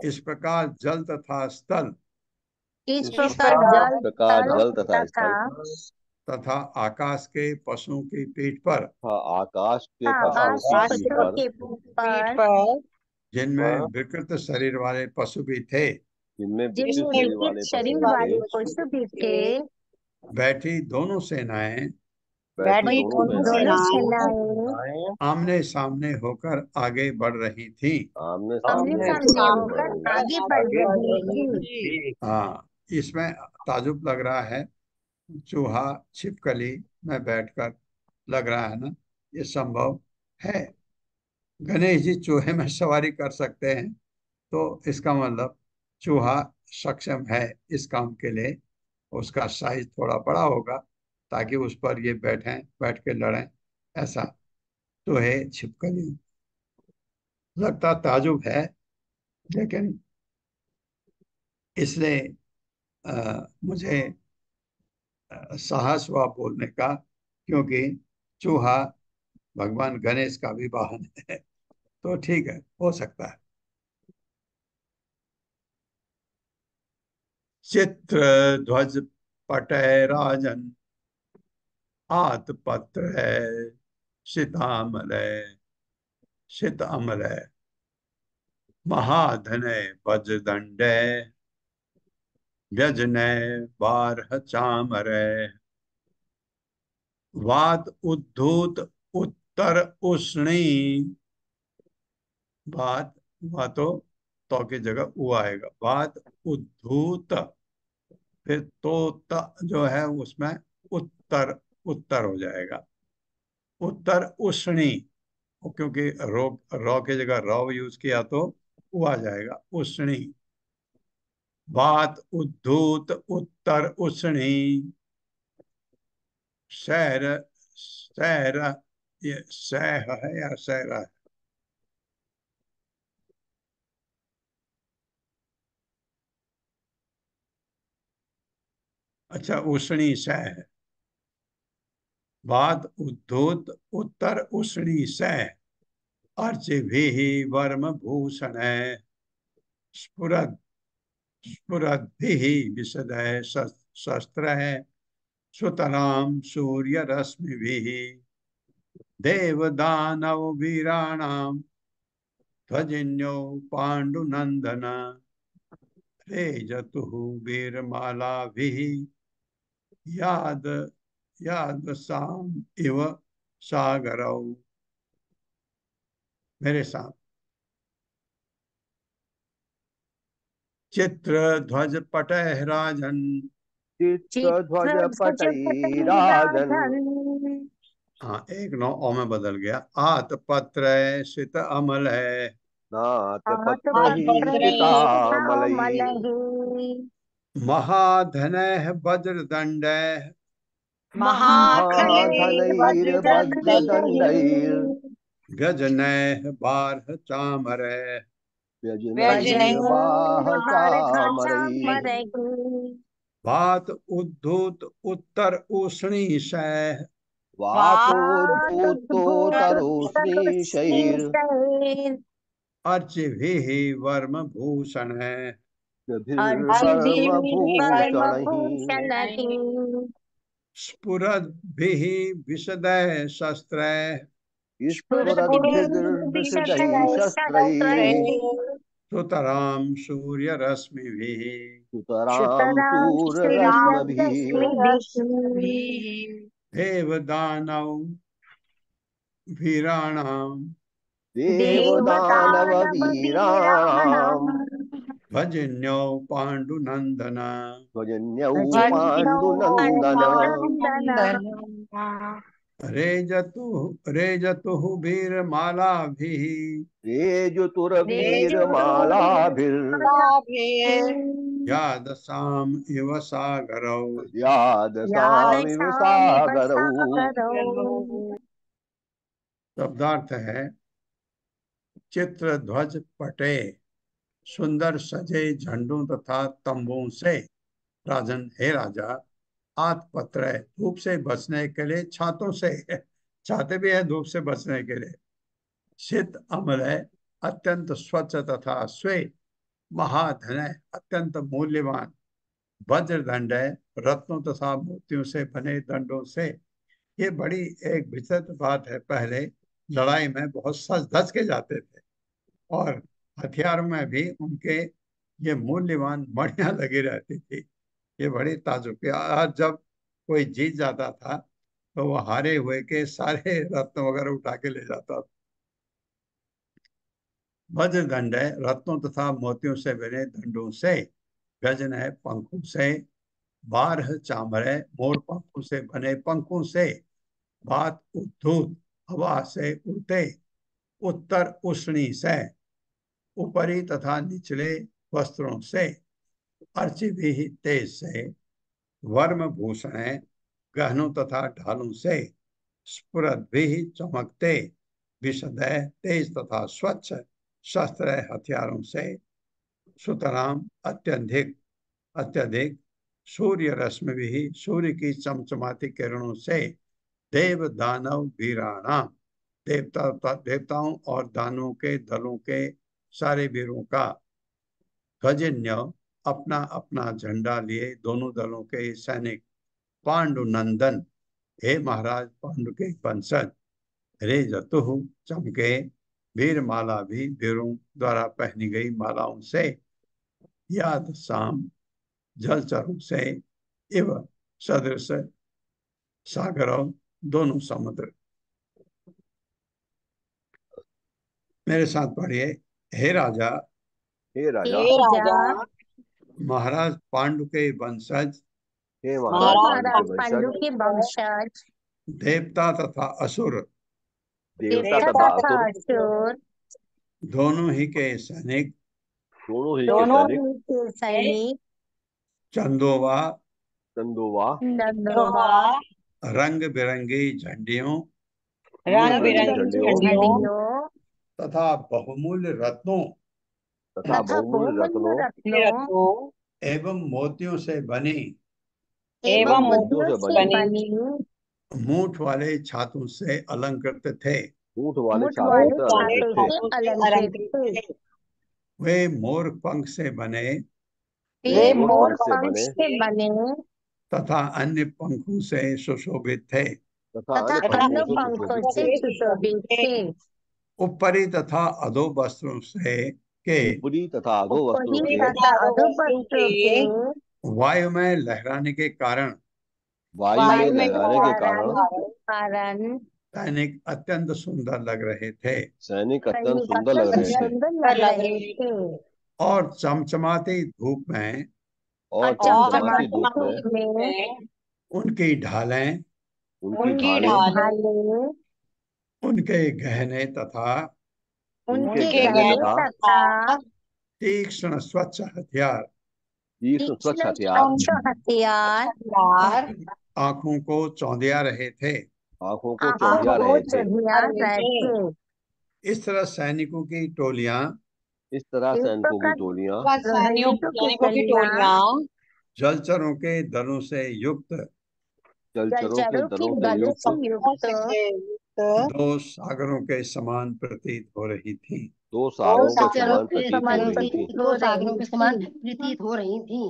इस प्रकार जल तथा स्थल इस प्रकार जल, प्रकार थल जल तथा स्थल तथा आकाश के पशुओं की पीठ पर, तथा आकाश के पशुओं आकाश की के पीठ पशुओं पर, के पीठ पर, जिनमें विकृत शरीर वाले पशु भी थे, जिनमें विकृत जिनमें शरीर विकृत वाले पशु शरीर भी वाले थे, पशु भी थे, बैठी दोनों सेनाएं बैठी दोनों दोनों सेनाएं सेनाएं आमने सामने होकर आगे बढ़ रही थी। आमने आमने सामने सामने होकर होकर आगे बढ़ रही थी। हाँ, इसमें ताजुब लग रहा है, चूहा छिपकली में बैठकर, लग रहा है ना, ये संभव है। गणेश जी चूहे में सवारी कर सकते हैं, तो इसका मतलब चूहा सक्षम है इस काम के लिए। उसका साइज थोड़ा बड़ा होगा ताकि उस पर ये बैठ के लड़ें, ऐसा। चूहे छिपकली, लगता ताजुब है, लेकिन इसलिए मुझे साहस हुआ बोलने का, क्योंकि चूहा भगवान गणेश का भी वाहन है, तो ठीक है, हो सकता है। चित्र ध्वज पटय राजन आत पत्र है शित अमल महाधनय वज्रदंड व्यजनय बारह चामर वात उद्धूत उत्तर उष्णी। बात तो की जगह उ आएगा, बात उद्धूत, फिर तो जो है उसमें उत्तर उत्तर हो जाएगा, उत्तर उष्णी। क्योंकि रौ की जगह रौ यूज किया तो वो आ जाएगा उष्णी। बात उद्धूत उत्तर उष्णी शहर शहर, ये सह है या सहरा है? अच्छा, उष्णी सह है। बात उद्धूत उत्तर उष्णी सह अर्च भी वर्म भूषण है स्फुरद स्फुरद्भिः विशदय शस्त्र है सुतराम सूर्य रश्मिभिः देव दानव वीराणाम ध्वजिन्यो पांडुनंदन रेजतुः वीरमालाभिः याद यादसाम इव सागरौ। मेरे साथ चित्र ध्वज पटह राजन, चित्र ध्वज पटई चित्रपति राजन। राजन, हाँ, एक नौ ओ में बदल गया। आत पत्र शित अमल है नाथ हाथ पत्र ही पत्र सीतामलई। मलहि, महाधनय वज्रदंड महाधने महाधनैर वज्रदण्डैर वज्रदण्डैः गजनय बारह चामर व्यजनैर्वाह चामरैः। चामरैः बात उद्धूत उत्तर उष्णी सह वातोद्धूतोतरोष्णीशैर् अर्च भी वर्म भूषण गभिर्वर्मभूषणैः। स्फुरद भी विशदय शस्त्र स्फुरद्भिर्विशदैः शस्त्रैः। सुतराम सूर्य रश्मि भी सुतरां शूररश्मिभिः। देव दानव वीराणाम देवदानववीराणाम् भजन्यो पांडुनंदन भजन्यौ पाण्डुनन्दन। रेजतुः वीरमालाभिः रेजुतुरवीरमालाभिर् यादसाम् इव सागरौ यादसामिव सागरौ। शब्दार्थ है चित्र ध्वज पटे सुंदर सजे झंडों तथा तंबुओं से राजन हे राजा आतपत्र है धूप से बचने के लिए छातों से छाते भी है धूप से बचने के लिए शीत अमल है अत्यंत स्वच्छ तथा श्वेत महाधन है अत्यंत मूल्यवान वज्र दंड है रत्नों तथा मोतियों से बने दंडों से। ये बड़ी एक विचित्र बात है। पहले लड़ाई में बहुत सज धज के जाते थे और हथियारों में भी उनके ये मूल्यवान मणियां लगी रहती थी। ये बड़ी ताजुब आज जब कोई जीत जाता था तो वो हारे हुए के सारे रत्न वगैरह उठा के ले जाता था। वज्र दंड है रत्नों तथा मोतियों से बने दंडों से। गजन है पंखों से। बारह चामर है मोर पंखों से बने पंखों से। बात उद्धूत हवा से उड़ते। उत्तर उष्णी से ऊपरी तथा निचले वस्त्रों से। अर्ची भी तेज से। वर्म भूषण है गहनों तथा ढालों से। स्फुरत भी चमकते। विशद है तेज तथा स्वच्छ शस्त्र है हथियारों से। सुतराम अत्यधिक अत्यधिक सूर्य रश्मि भी सूर्य की चमचमाती किरणों से। देव दानव वीराणा देवताओं और दानवों के दलों के सारे वीरों का। गजन्य अपना अपना झंडा लिए दोनों दलों के सैनिक। पांडु नंदन हे महाराज पांडु के वंशज। रेजतुः चमके वीरमाला भी वीरों द्वारा पहनी गई मालाओं से। याद शाम जलचरों से। इव सदृश सागरों दोनों समुद्र। मेरे साथ पढ़िए। हे राजा हे राजा महाराज पांडु के वंशज। हे महाराज पांडु के के वंशज देवता तथा असुर देवता तथा असुर असुर दोनों ही के सैनिक। दोनों ही दोनों के सैनिक। के सैनिक चंदोवा चंदोवा नंदोवा रंग बिरंगी झंडियों रंग बिरंगी झंडियों तथा बहुमूल्य रत्नों तथा बहुमूल्य रत्नों एवं मोतियों से बनी मोतियों से बनी मूठ वाले छातों से अलंकृत थे। ऊंट वाले मुठ छातों वाले से छातों अलंकृत से अलंकृत थे। वे मोर पंख से बने वे मोर मोर पंख से पंख बने से बने तथा अन्य पंखों से सुशोभित थे। तथा तथा अन्य अन्य पंखों से पंखों सुशोभित से थे। सुशोभित थे। ऊपरी तथा अधो वस्त्रों से के ऊपरी तथा अधो वस्त्रों ऊपरी के तथा अधो वस्त्रों के वायु में लहराने के कारण वायु में वायु में लहराने के कारण कारण सैनिक अत्यंत सुंदर लग रहे थे सैनिक अत्यंत सैनिक सुंदर लग अत्यंत रहे थे। सुंदर लग रहे थे। और चमचमाती धूप में और चमचमाती धूप में धूप में उनकी ढालें उनकी उनकी ढालें ढालें उनके गहने तथा उनके गहने गहने तथा तथा तीक्ष्ण स्वच्छ हथियार तीक्ष्ण स्वच्छ तीक्ष्ण हथियार स्वच्छ हथियार आंखों को चौंधिया रहे थे। आंखों को आंखों चौंधिया को रहे थे। चढ़िया रहे थे। इस तरह सैनिकों की टोलियां इस तरह इस सैनिकों की प्रकार टोलियां सैनिकों की टोलियां जलचरों के दलों से युक्त जलचरों के जलचरों की दलों से दलों युक्त से युक्त दो सागरों के समान प्रतीत हो रही थी। दो सागरों के जलचरों समान के प्रतीत हो समान रही थी। दो सागरों के समान प्रतीत हो रही थी।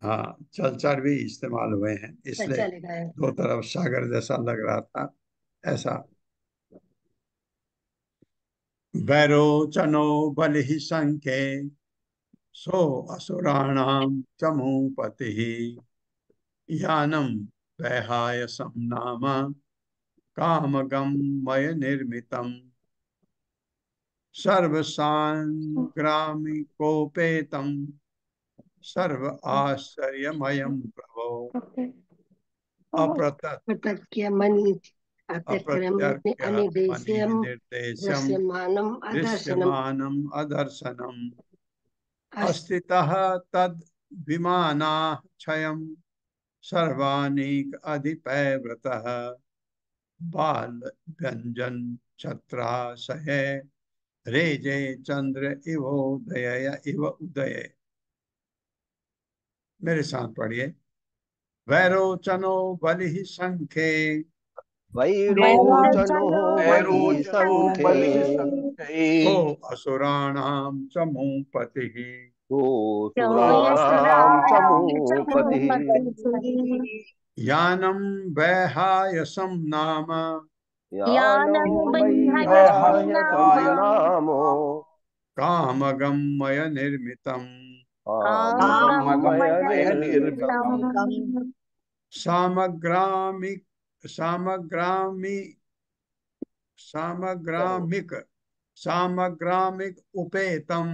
हाँ जलचर भी इस्तेमाल हुए हैं इसलिए दो तरफ सागर जैसा लग रहा था ऐसा। वैरोचनो बलिहि संख्ये सो असुराणाम चमूपतिः यानम वैहायसं नाम कामगम मय निर्मितम् सर्वसांग्रामिकोपेतम् सर्व आश्चर्यमयम् प्रभो अप्रतत् प्रत्यक्ष मन अप्रत्यक्षरम अप्रत्यर्क्य मणि अनिर्देश्यम निर्देशम दृश्यमानम अदर्शनम दृश्यमानम अदर्शनम अस्- अस्तितः तद विमानाक्षयम् सर्वानीक अधिपैव्रतः बाल व्यंजन छत्राशय रेजे चंद्र इवोदय इव उदय। मेरे साथ पढ़िए। वैरोचनो बलि संखे वैरोचनो बलि संखे को असुराणाम चमूपतिः गोसुराणां चमूपतिः यानं वैहायसं नाम यानं वैहायसं नामो कामगमय निर्मितम् कामगमय निर्मितम् सामग्रामिक सामग्रामी सामग्रामिक सामग्रामिक उपेतम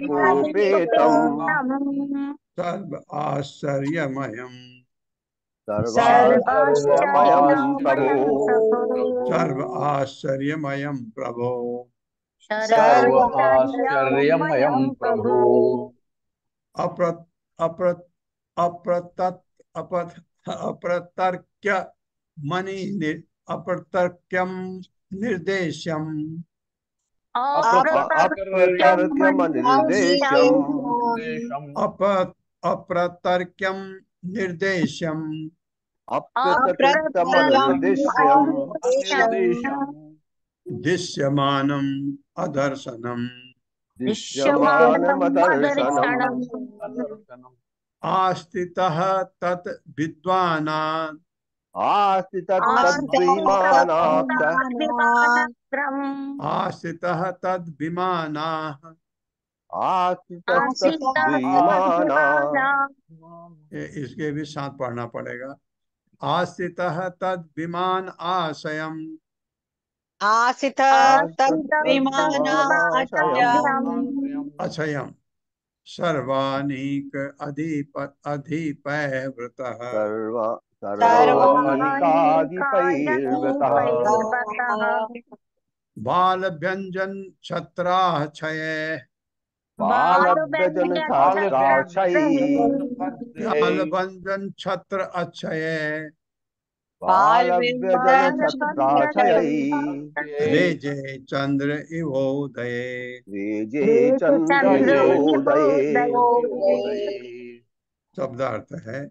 सर्वसाङ्गामिकोपेतम् सर्व आश्चर्यमयम् सर्वाश्चर्यमयं प्रभो सर्व आश्चर्यमयम् प्रभो सर्व आश्चर्यमयं प्रभु। अप्र अप्र अप्रतत् अपथ अप्रतर्क्य मणि अप्रतर्क्यम निर्देश्यम अप्रतर्क्यमनिर्देश्यम् अप्रतर्क्यम निर्देश्यम अप्रतर्क्यमनिर्देश्यम् दृश्यमानम अदर्शनम दृश्यमानमदर्शनम् आस्थितः तत् विद्वानान् आस्थितः तद् विमानाः इसके भी साथ पढ़ना पड़ेगा। आस्थितः तद् विमान आशयम् अक्षयम् सर्वानीक अधिपैव्रतः सर्वानिकाधिपैर्व्रतः बाल व्यंजन छत्राक्षय बालव्यजन बालभंजन छत्र अक्षय बालव्यजन छत्राक्षयै रेजे चंद्र इवोदये रेजे चंद्र इवोदये। शब्दार्थ है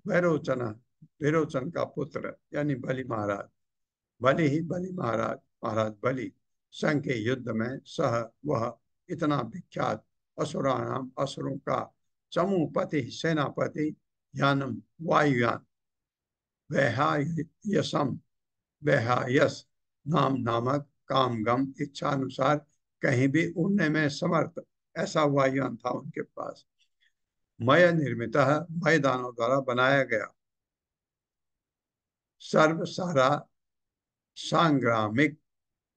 वैरोचन विरोचन का पुत्र यानी बलि महाराज। बलि ही बलि महाराज महाराज बलि संघ के युद्ध में सह वह इतना विख्यात असुराणाम असुरों का चमूपति सेनापति यानम वायुयान वैहायसम वैहायस नाम नामक कामगम इच्छानुसार कहीं भी उड़ने में समर्थ ऐसा वायुयान था उनके पास। मय निर्मित मैदानों द्वारा बनाया गया सर्व सारा सांग्रामिक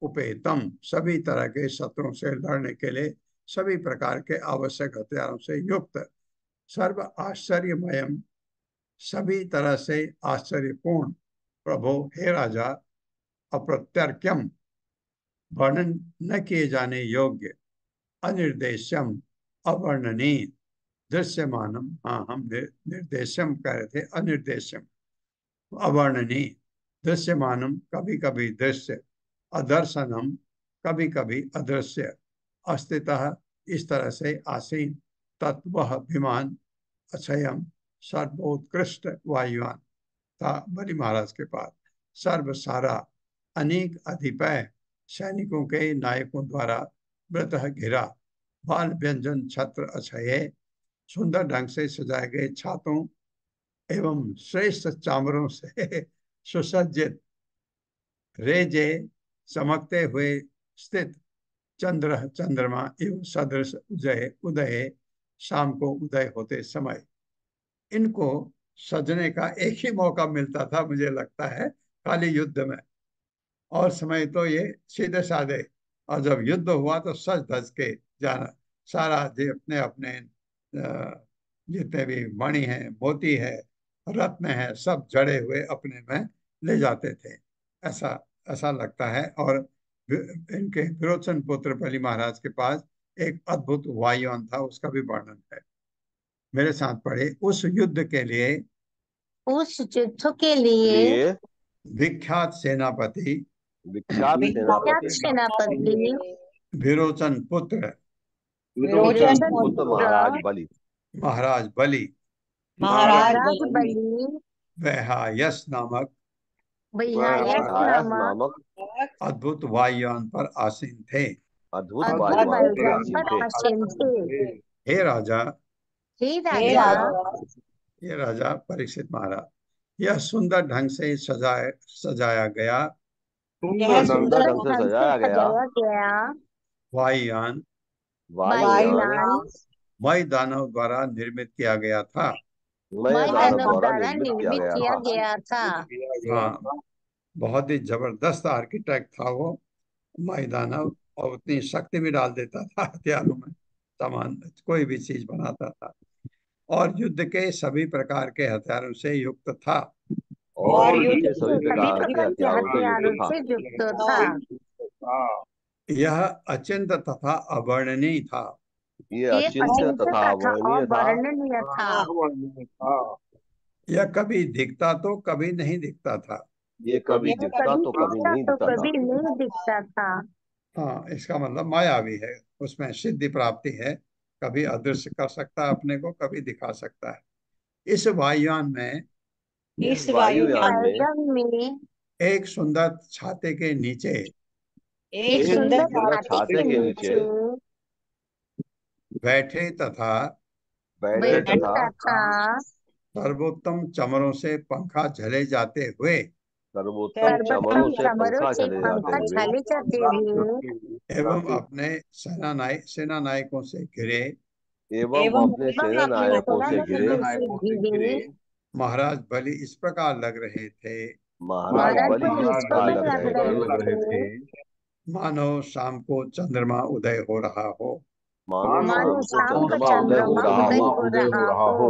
उपेतम सभी तरह के शत्रुओं से लड़ने के लिए सभी प्रकार के आवश्यक हथियारों से युक्त सर्व आश्चर्यमयम सभी तरह से आश्चर्यपूर्ण प्रभो हे राजा अप्रत्यर्क्यम वर्णन न किए जाने योग्य अनिर्देश्यम अवर्णनीय दृश्यमानम हाँ हम निर्देश्यम कह रहे थे अनिर्देश्यम अवर्णनीय दृश्यमानम कभी कभी दृश्य अदर्शनम कभी कभी अदृश्य अस्तितः इस तरह से आसीन तत्व विमान अक्षयम सर्वोत्कृष्ट वायुयान था बलि महाराज के पास। सर्व सारा अनेक अधिपय सैनिकों के नायकों द्वारा व्रत घिरा बाल व्यंजन छत्र अक्षय सुंदर ढंग से सजाए गए छातों एवं श्रेष्ठ चामरों से सुसज्जित रेजे चमकते हुए स्थित चंद्र चंद्रमा एवं सदृश उदय शाम को उदय होते समय इनको सजने का एक ही मौका मिलता था मुझे लगता है खाली युद्ध में। और समय तो ये सीधे साधे और जब युद्ध हुआ तो सज धज के जाना सारा जो अपने अपने जितने भी मणि है मोती है रत्न है सब जड़े हुए अपने में ले जाते थे, ऐसा ऐसा लगता है। और इनके विरोचन पुत्र बलि महाराज के पास एक अद्भुत वायुयान था, उसका भी वर्णन है। मेरे साथ पढ़े, उस युद्ध के लिए उस युद्ध के लिए लिए विख्यात सेनापति विख्यात विख्यात सेनापति सेनापति विरोचन पुत्र विरोचन पुत्र पुत्र महाराज बलि महाराज बलि महाराज बलि वैहायस नामक वैहायस वैहायस नामक नामक अद्भुत वायुयान पर आसीन थे। अद्भुत अद्भुत वायुयान पर वायुयान आसीन पर थे। आसीन थे। हे राजा, हे हे राजा, राजा, ये राजा परीक्षित महाराज, यह सुंदर ढंग से सजाया गया यह सुंदर सुंदर ढंग से ढंग से सजाया गया सजाया गया वायुयान वायुयान वायुयान मय दानव द्वारा निर्मित किया गया था। मय मय दानव दानव द्वारा द्वारा निर्मित किया निर्मित गया किया था। गया था। हाँ, बहुत ही जबरदस्त आर्किटेक्ट था वो मय दानव, और उतनी शक्ति भी डाल देता था हथियारों में, सामान कोई भी चीज बनाता था, और युद्ध के सभी प्रकार के हथियारों से युक्त था। और युद्ध युद्ध के के सभी सभी प्रकार के प्रकार के हथियारों से युक्त हथियारों था। से युक्त था। यह अचिंत तथा अवर्णनीय था। ये ये अचिंत्य अचिंत्य तथा तथा अवर्णनीय था। अवर्णनीय था। यह कभी दिखता तो कभी नहीं दिखता था। ये कभी यह दिखता कभी तो कभी दिखता नहीं तो दिखता था। कभी नहीं दिखता था। हाँ, इसका मतलब मायावी है, उसमें सिद्धि प्राप्ति है, कभी अदृश्य कर सकता है अपने को, कभी दिखा सकता है। इस वायुयान में इस वायुयान में वायुयान में एक सुंदर छाते के नीचे एक एक सुंदर सुंदर छाते छाते के के नीचे नीचे बैठे तथा बैठे बैठे तथा तथा सर्वोत्तम चमरों से पंखा झले जाते हुए सर्वोत्तम चमरों सर्वोत्तम से कमरों पंखा से चले जाते पंखा हुए छाले जाते हुए एवं अपने सेना नायकों से घिरे एवं अपने एवं सेना अपने नायकों सेना से घिरे नायकों से घिरे महाराज बलि इस प्रकार लग रहे थे महाराज महाराज बलि बलि इस इस प्रकार प्रकार लग लग रहे थे रहे थे मानो शाम को चंद्रमा उदय हो रहा हो, मानो शाम मानो को शाम का चंद्रमा उदय हो चंद्रमा रहा उदय हो हो रहा हो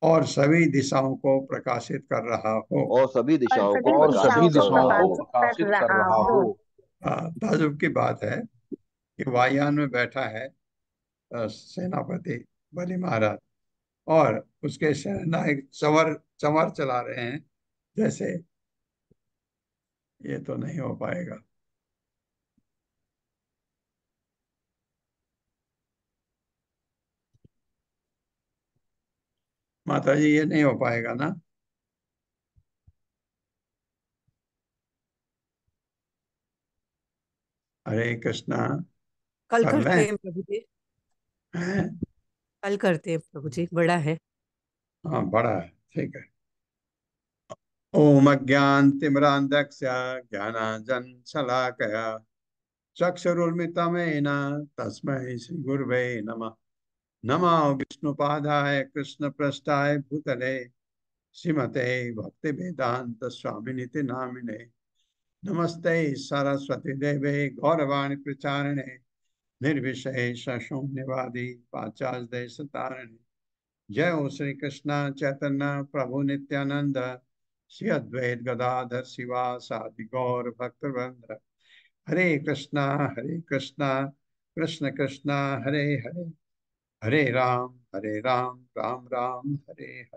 और सभी दिशाओं को प्रकाशित कर रहा हो। और सभी और दिशाओं को सभी प्रकाशित दिशाओं को कर रहा हो। प्रकाशित कर रहा हो। ताजुब की बात है कि वायुयान में बैठा है सेनापति बलि महाराज, और उसके सेनानायक चमर चमर चला रहे हैं, जैसे ये तो नहीं हो पाएगा। माता जी, ये नहीं हो पाएगा ना? हरे कृष्णा। कल कर करते लें? हैं प्रभु जी, हैं? कल करते हैं प्रभु जी, बड़ा है। हाँ, बड़ा है, ठीक है। ओम अज्ञानतिमिरान्धस्य ज्ञानाञ्जनशलाकया चक्षुरुन्मिलितं तस्मै श्रीगुरवे नमः। नमो विष्णुपादाय कृष्णपृष्ठाय भूतले श्रीमते भक्तिवेदांत स्वामिनिति नामिने। नमस्ते सरस्वती देवे गौरवाणी प्रचारिणे निर्विशेष शून्यवादी पाश्चात्य देश तारिणे। जय हो श्री कृष्ण चैतन्य प्रभु नित्यानंद श्री अद्वैत गदाधर शिवासादि गौर भक्तवृंद। हरे कृष्णा कृष्ण कृष्ण हरे हरे, हरे राम राम राम हरे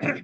हरे।